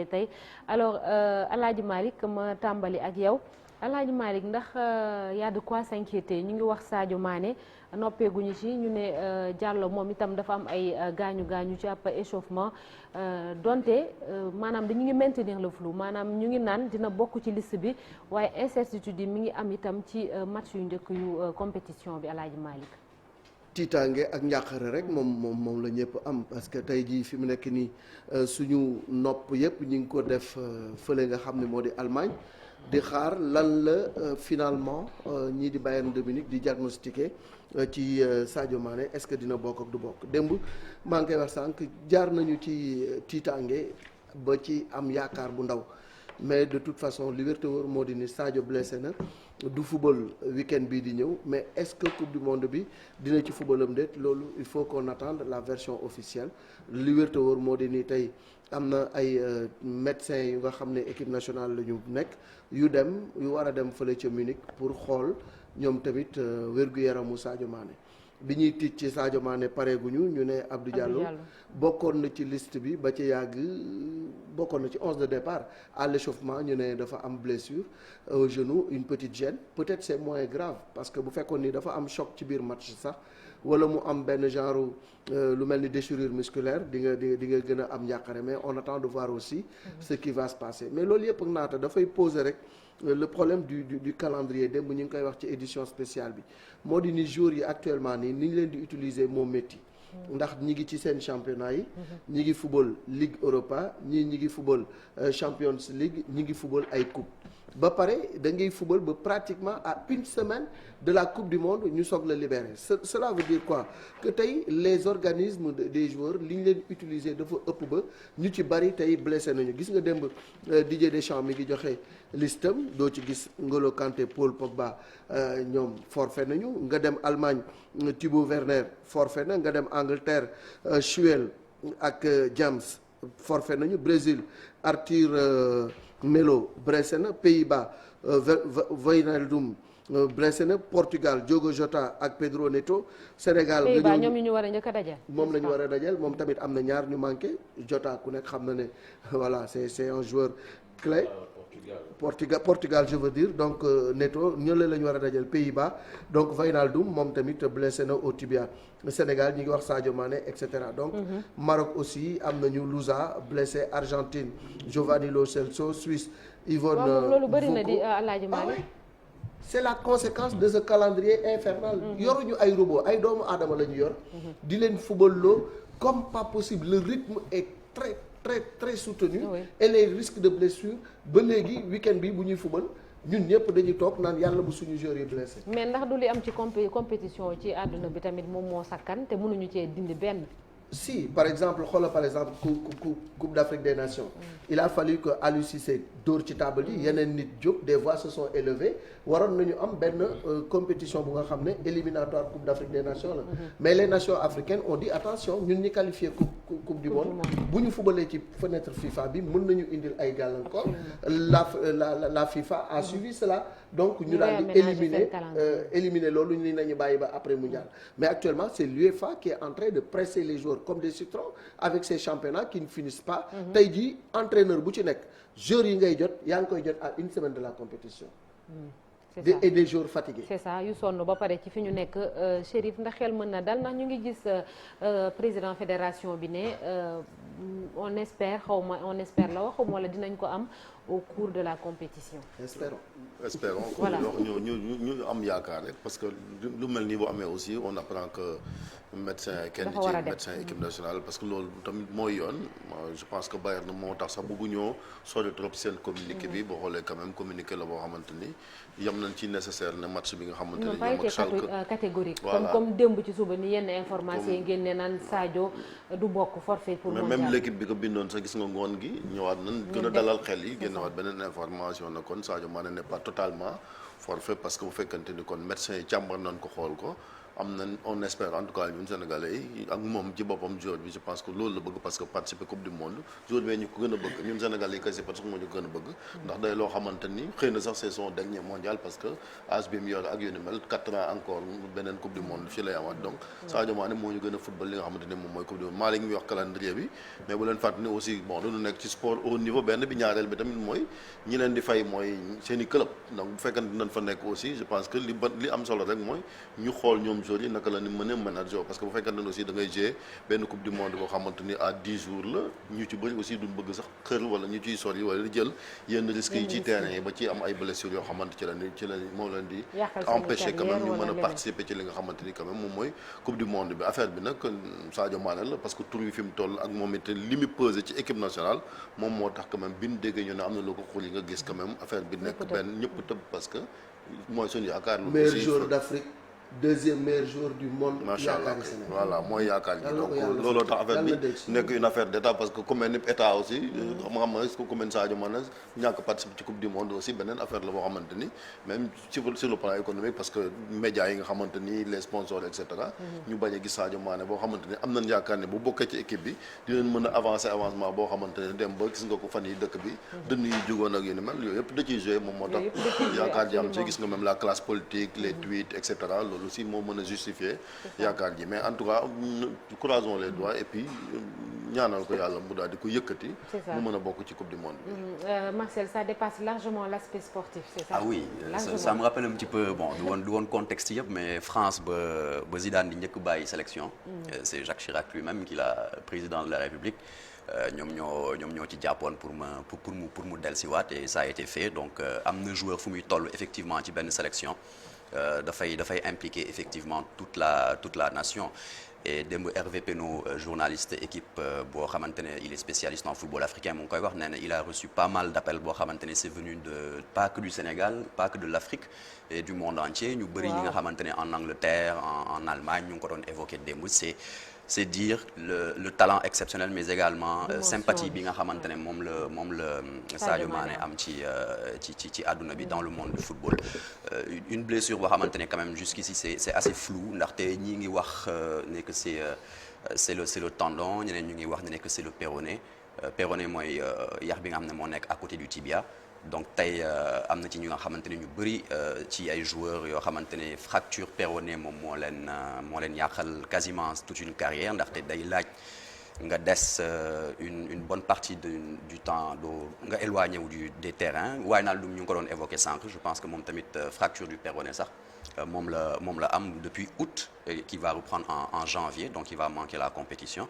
tey alors Alaaji Malick ma tàmbali ak yow Alaaji Malick ndax y a de quoi s'inquiéter ñu ngi wax Sadio Mané noppeeguñu ci ñu ne Diallo moom itam dafa am ay gaañu ci ab échauffement donte maanaam dañu ngi maintenir le flou maanaam ñu ngi naan dina bokk ci liste bi waaye incertitude yi mi ngi am itam ci match yu njëkk yu compétition bi Alaaji Malick. tiitaange ak njàqare rek moom la ñëpp am parce que tey jii fi mu nekk nii suñu nopp yëpp ñu ngi ko def fële nga xam ne moo di Allemagne di xaar lan la finalement ñii di Bayern de Munich di diagnostiqué ci Sadio Mané est-ce que dina bokk ak du bokk démb maa ngi koy wax sànq jaar nañu ci tiitaange ba ci am yaakaar bu ndaw mais de toute façon li wér te wóor moo di ni Sadio blessé na du football week-end bii di ñëw mais est-ce que coupe du monde bi dina ci footballam déet loolu il faut qu'on attende la version officielle li wér te wóor moo di ni tey am na ay médecins yu nga xam ne équipe nationale la ñu nekk yu war a dem fële ca Munich pour xool ñoom tamit wér-gu-yaramu Sadio Mané bi ñuy tiit ci Sadio Mané pareeguñu ñu ne Abdou Diallo bokkoon na ci liste bi ba ci yàgg bokkoon na ci 11 de départ à l'échauffement ñu ne dafa am blessure au genou une petite gêne peut-être c'est moins grave parce que bu fekkoon ni dafa am choc ci biir match sax wala mu am benn genre lu mel ni déchirure musculaire di nga gën a am njàqare mais on attend de voir aussi ce qui va se passer mais loolu yëpp ak naata dafay poser rek le problème du calendrier démb ñu ngi koy wax ci édition spéciale bi moo di ni jours yi actuellement nii ni ñu leen di utiliser moo métti ndax ñi ngi ci seen championnat yi ñi ngi football Ligue Europa ñi ngi football Champions League ñi ngi football ay coupe ba pare da ngay football ba pratiquement à une semaine de la coupe du monde ñu soog la libérer cela veut dire quoi que tey les organismes des joueurs li ñu leen utiliser dafa ëpp ba ñu ci bari tey blessé nañu gis nga démb Didier Deschamps mi ngi joxe listam doo ci gis N'Golo Kanté Paul Pogba ñoom forfait nañu nga dem Allemagne Thibaut Werner forfait na nga dem Angleterre Chouel ak James forfait nañu Brésil Arthur Melo blessé na Pays-Bas Wijnaldum blessé na Portugal Diogo Jota ak Pedro Neto Sénégal Pays-Bas ñoom ñu war a njëkk a dajal moom la ñu war a dajal moom tamit am na ñaar ñu manqué Jota ku nekk xam na ne voilà c'est un joueur clé Portugal je veux dire donc Neto ñële la ñu war a dajal Pays-Bas donc Wijnaldum moom tamit blessé na au tibia Sénégal ñi ngi wax Sadio Mané et cetera donc Maroc aussi am nañu Louza blessé Argentine Giovanni Lo Celso Suisse Yvonne loolu bëri na di Alaaji Malick c'est la conséquence de ce calendrier infernal yoruñu ay robot ay doomu aadama la ñu yor di leen football comme pas possible le rythme est très soutenu et les risques de blessure ba léegi week-end bi bu ñuy football ñun ñëpp dañuy toog naan yàlla bu suñu joueurs yi blessé mais ndax du li am ci compétition ci àdduna bi tamit moom moo sakkan te mënuñu cee dindi benn si par exemple xoolal par exemple coupe d'Afrique des Nations il a fallu que Aliou Cissé dóor ci table yi yeneen nit jóg des voix se sont élevées waroon nañu am benn compétition bu nga xam ne éliminatoire coupe d'Afrique des Nations la mais les nations africaines ont dit attention ñun ñi qualifié coupe du monde bu ñu fubalee ci fenêtre FIFA bi mën nañu indil ay gàllankoor la FIFA a suivi cela donc ñu daal di éliminer loolu ñu nañu bàyyi ba après mondial mais actuellement c'est l'UEFA qui est en train de presser les joueurs comme des citrons avec ces championnats qui ne finissent pas tey jii entraîneur bu ci nekk joueurs yi ngay jot yaa ngi koy jot à une semaine de la compétition et des jours fatigués. c'est ça yu sonn ba pare ci fi ñu nekk Chérif ndax xel mën na dal ndax ñu ngi gis président fédération bi ne on espère la wax wala dinañ ko am au cours de la compétition. espérons voilà ñu am yaakaar rek parce que lu mel nii bu amee aussi on apprend que médecin kenn ci médecin équipe nationale parce que loolu tamit mooy yoon je pense que Bayern moo tax sax bëgguñoo sori trop seen communiqué bi boo xoolee quand même communiqué la boo xamante ni yam nañ ci nécessaire ne match bi nga xamante ni ñoom ak Schalke catégorique comme démb ci suba ni yenn information yi ngeen ne naan Sadio du bokk forfait pour mondial même l'équipe bi ko bindoon sax gis nga ngoon gi ñëwaat nañ gën a dalal xel yi génnewaat beneen information na kon Sadio Mané n'est pas totalement forfait parce que bu fekkante ni kon médecin yi càmbar nañ ko xool ko am na on espère en tout cas ñun Sénégalais yi ak moom ci boppam joueur bi je pense que loolu la bëgg parce que participer coupe du monde joueur bi ñu ko gën a bëgg ñun Sénégalais yi kese parce que moo ñu ko gën a bëgg ndax day loo xamante ni xëy na sax c'est son dernier mondial parce que âge bi mu yor ak yu ni mel 4 ans encore beneen coupe du monde fii lay amaat donc Sadio Mané moo ñu gën a football li nga xamante ni moom mooy coupe du monde Malick mi wax calendrier bi mais bu leen fàttali ne aussi bon dañu nekk ci sport au niveau benn bi ñaareel bi tamit mooy ñi leen di fay mooy seen i club donc bu fekkee dinañ fa nekk aussi je pense que li am solo rek mooy ñu xool ñoom joueurs yi naka la ni mën a manager parce que bu fekkee ne aussi da ngay jouer benn coupe du monde boo xamante ni à 10 jours la ñu ci bëri aussi duñ bëgg sax xër wala ñu ciy sori wala di jël yenn risques yi ci terrain yi ba ci am ay blessures yoo xamante ci la moo leen di empêcher quand même ñu mën a participer ci li nga xamante ni quand même moom mooy coupe du monde bi affaire bi nag Sadio Mané la parce que tur yi fi mu toll ak moom it li mu pesé ci équipe nationale moom moo tax quand même bi ñu déggee ñu ne am na loo ko xul yi nga gis quand même affaire bi nekk benn ñëpp tëb parce que mooy suñu yaakaar meilleur joueur d'Afrique deuxième meilleur joueur du monde. macha allah voilà mooy yaakaar ji donc looloo tax affaire bi nekk une affaire d'état parce que ku mel ni état aussi xam nga ku mel ni Sadio Mané ñàkk participer ci coupe du monde aussi beneen affaire la boo xamante ni même sur le plan économique parce que médias yi nga xamante ni les sponsors et cetera ñu bañ a gis Sadio Mané boo xamante ni am nañ yaakaar ne bu bokkee ci équipe bi dinañ mën a avancer avancement boo xamante ne dem ba gis nga ko fan yi dëkk bi dënn yi jógoon ak yu ni mel yooyu yëpp da ciy joué moom moo tax yaakaar ji am ci gis nga même la classe politique les tweets et cetera loolu aussi moo mën a justifier yaakaar ji mais en tout cas croisons les doigts et puis ñaanal ko yàlla mu daal di ko yëkkati mu mën a bokk ci coupe du monde bi. Marcel, ça dépasse largement l'aspect sportif, c'est ça? Ah oui, ça me rappelle un petit peu bon du woon contexte yëpp mais France ba Zidane di njëkk bàyyi sélection c'est Jacques Chirac lui-même qui l'a président de la République ñoom ñoo ci jàppoon pour mu dellusiwaat et ça a été fait donc am na joueur fu muy toll effectivement ci benn sélection dafay impliquer effectivement toute la nation et démb Hervé Penaud journaliste équipe boo xamante ne il est spécialiste en football africain mu ngi koy wax nee na il a reçu pas mal d'appels boo xamante ne c'est venu de pas que du Sénégal pas que de l'Afrique et du monde entier ñu bëri ñi nga xamante ne en Angleterre en Allemagne ñu ngi ko doon évoqué démb c'est dire le talent exceptionnel mais également sympathie bi nga xamante ne moom la Sadio Mané am ci àdduna bi dans le monde du football une blessure boo xamante ne quand même jusqu'ici c'est assez flou ndaxte ñi ngi wax ne que c'est le tendon ñeneen ñu ngi wax ne que c'est le péroné mooy yax bi nga xam ne moo nekk à côté du tibia donc tey am na ci ñu nga xamante ne ñu bëri ci ay joueurs yoo xamante ne fracture péronée moom moo leen yàqal quasiment toute une carrière ndaxte day laaj nga des une bonne partie du temps doo nga éloigné wu des terrains Wijnaldum ñu ngi ko doon évoqué sànq je pense que moom tamit fracture du péroné sax moom la am depuis août et qui va reprendre en janvier donc il va manquer la compétition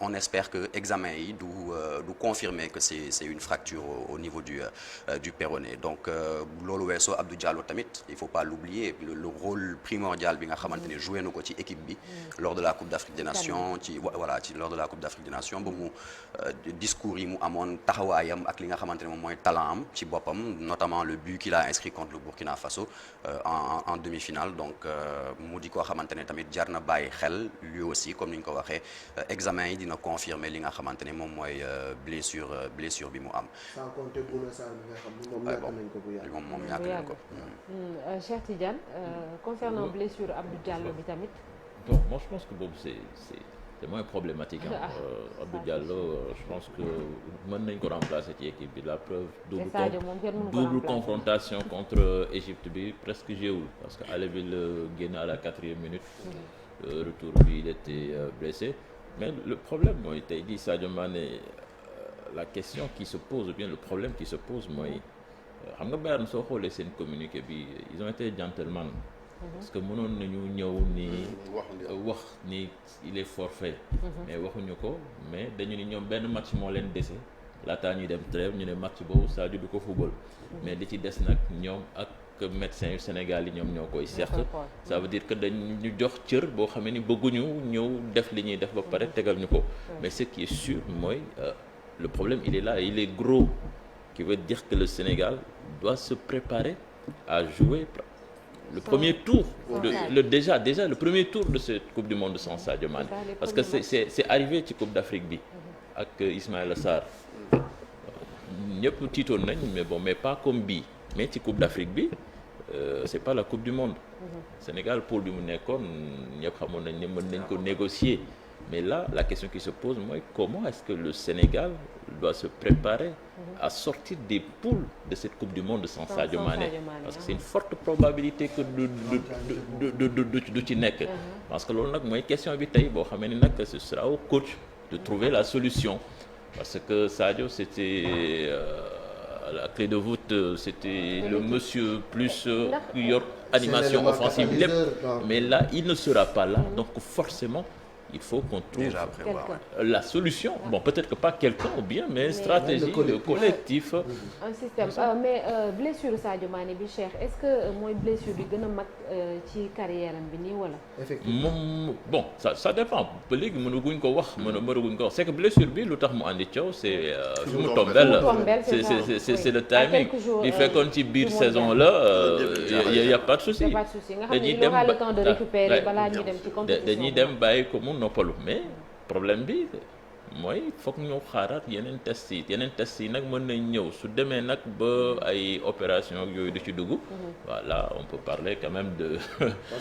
on espère que examen yi du confirmer que c'est une fracture au niveau du péroné donc loolu weesoo Abdou Diallo tamit il faut pas l'oublier le rôle primordial bi nga xamante ne joué na ko ci équipe bi lors de la Coupe d'Afrique des Nations lors de la Coupe d'Afrique des Nations ba mu discours yi mu amoon taxawaayam ak li nga xamante ne moom mooy talent am ci boppam notamment le but qu'il a inscrit contre le Burkina Faso en demi-finale donc mu di koo xamante ne tamit jar na bàyyi xel lui aussi comme ni ñu ko waxee examen yi dina confirmer li nga xamante ne moom mooy blessure bi mu am. sans compter Bouna Sarr bi nga xam ne moom ñàkk nañ ko bu yàgg. moom ñàkk nañ ko. Cheikh Tidiane concernant blessure Abdou Diallo bi tamit. bon moi je pense que boobu c'est moins problématique Abdou Diallo je pense que mën nañ ko remplacer ci équipe bi la preuve double confrontation contre Égypte bi presque jéewul parce que aller bi la génn à la 4e minute retour bi il était blessé mais le problème mooy tey di Sadio Mané la question qui se pose ou bien le problème qui se pose mooy xam nga Bayern soo xoolee seen communiqué bi ils ont été gentlemen parce que mënoon nañu ñëw ni wax ni il est forfait mais waxuñu ko mais dañu ni ñoom benn match moo leen dese laataa ñuy dem trêve ñu ne match boobu Sadio du ko football mais li ci des nag ñoom ak médecins yu Sénégal yi ñoom ñoo koy seq ça veut dire que dañu jox cër boo xamee ni bëgguñu ñëw def li ñuy def ba pare tegal ñu ko mais ce qui est sûr mooy le problème il est là il est gros qui veut dire que le Sénégal doit se préparer à jouer le premier tour déjà le premier tour de cette Coupe du Monde sans Sadio Mané parce que c'est arrivé ci Coupe d'Afrique bi ak Ismaïla Sarr ñëpp tiitoon nañ mais pas comme bii mais ci Coupe d'Afrique bi c'est pas la coupe du monde. Sénégal poule bi mu nekkoon ñëpp xamoon nañ ne mën nañ ko négocier mais là la question qui se pose mooy comment est-ce que le Sénégal doit se préparer à sortir des poules de cette coupe du monde sans Sadio Mané parce que c'est une forte probabilité que du ci nekk parce que loolu nag mooy question bi tey boo xamee ni nag ce sera au coach de trouver la solution parce que Sadio c'était la clé de voûte c'était le monsieur plus qui yor animation offensive lépp mais là il ne sera pas là donc forcément il faut qu'on trouve la solution bon peut-être que pas quelqu'un ou bien mais stratégie collectif un système mais blessure Sadio Mané bi Cheikh est-ce que mooy blessure bi gën a mag ci carrière am bi nii wala effectivement moom bon ça dépend ba léegi mënaguñ ko wax mënaguñ ko wax c'est que blessure bi lu tax mu andi coow c'est fi mu tombel c'est le timing li fekkoon ci biir saison la y a pas de souci dañuy dem le temps de récupérer balaa ñuy dem ci compétition dañuy dem bàyyi ko mu noppalu mais problème bi mooy foog ñu xaaraat yeneen test yi nag mën nañ ñëw su demee nag ba ay opération ak yooyu du ci dugg voilà on peut parler quand même de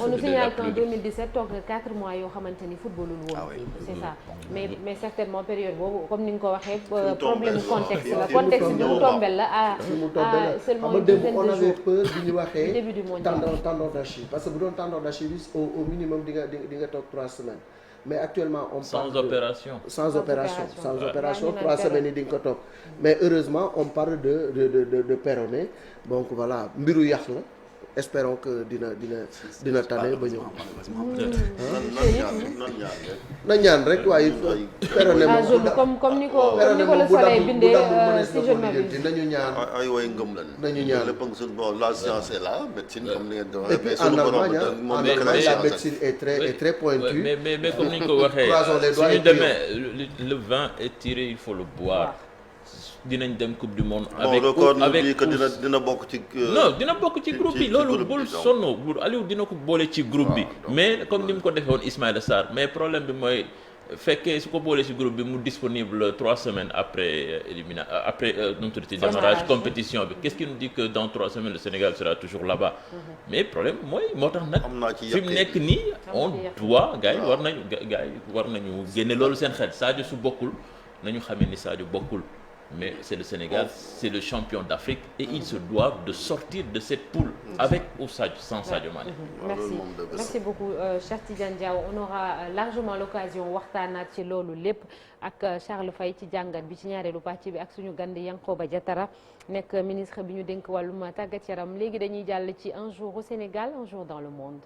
on nous signale qu'en 2017 toog na 4 mois yoo xamante ni footballul woon c'est ça mais certainement période boobu comme ni nga ko waxee problème contexte la contexte bi mu tombel la à seulement une dizaine de jours on avait peur bi ñu waxee début du mondial tendon d'Achille parce que bu doon tendon d'Achille au minimum di nga toog 3 semaines mais actuellement on parle sans opération 3 semaines yi di nga ko toog mais heureusement on parle de péroné donc voilà mbiru yàq la espérons que dina tane ba ñëw. na ñaan rek waaye péroné moom comme ni ko le soleil bindee si je m'abuse nañu ñaan ay way ngëm lañ nañu ñaan lépp nga bon la science est là médecine comme ni ngeen di et puis en Allemagne la médecine est très pointue mais comme ni ñu ko waxee suñu demee le vin est tiré il faut le boire dinañ dem coupe du monde. avec dina bokk ci. non dina bokk ci groupe bi loolu bul sonn Aliou dina ko boole ci groupe bi. mais comme ni mu ko defee woon Ismaïla Sarr mais problème bi mooy fekkee su ko boolee ci groupe bi mu disponible 3 semaines après nu mu tuddati démarrage compétition bi. qu'est-ce qui nous dit que dans 3 semaines le Sénégal sera toujours là-bas. mais problème mooy moo tax nag. fi mu nekk nii on doit gars yi war nañu génne loolu seen xel Sadio su bokkul nañu xamee ni Sadio bokkul. mais c'est le Sénégal, c'est le champion d'Afrique et ils se doivent de sortir de cette poule avec ou sans Sadio Mané. Merci beaucoup Cheikh Tidiane Diaw on aura largement l'occasion waxtaanaat ci loolu lépp ak Charles Faye ci jàngat bi ci ñaareelu pàcc bi ak suñu gandi Yankhoba Diattara nekk ministre bi ñu dénk wàllum tàggat yaram léegi dañuy jàll ci un jour au Sénégal un jour dans le monde.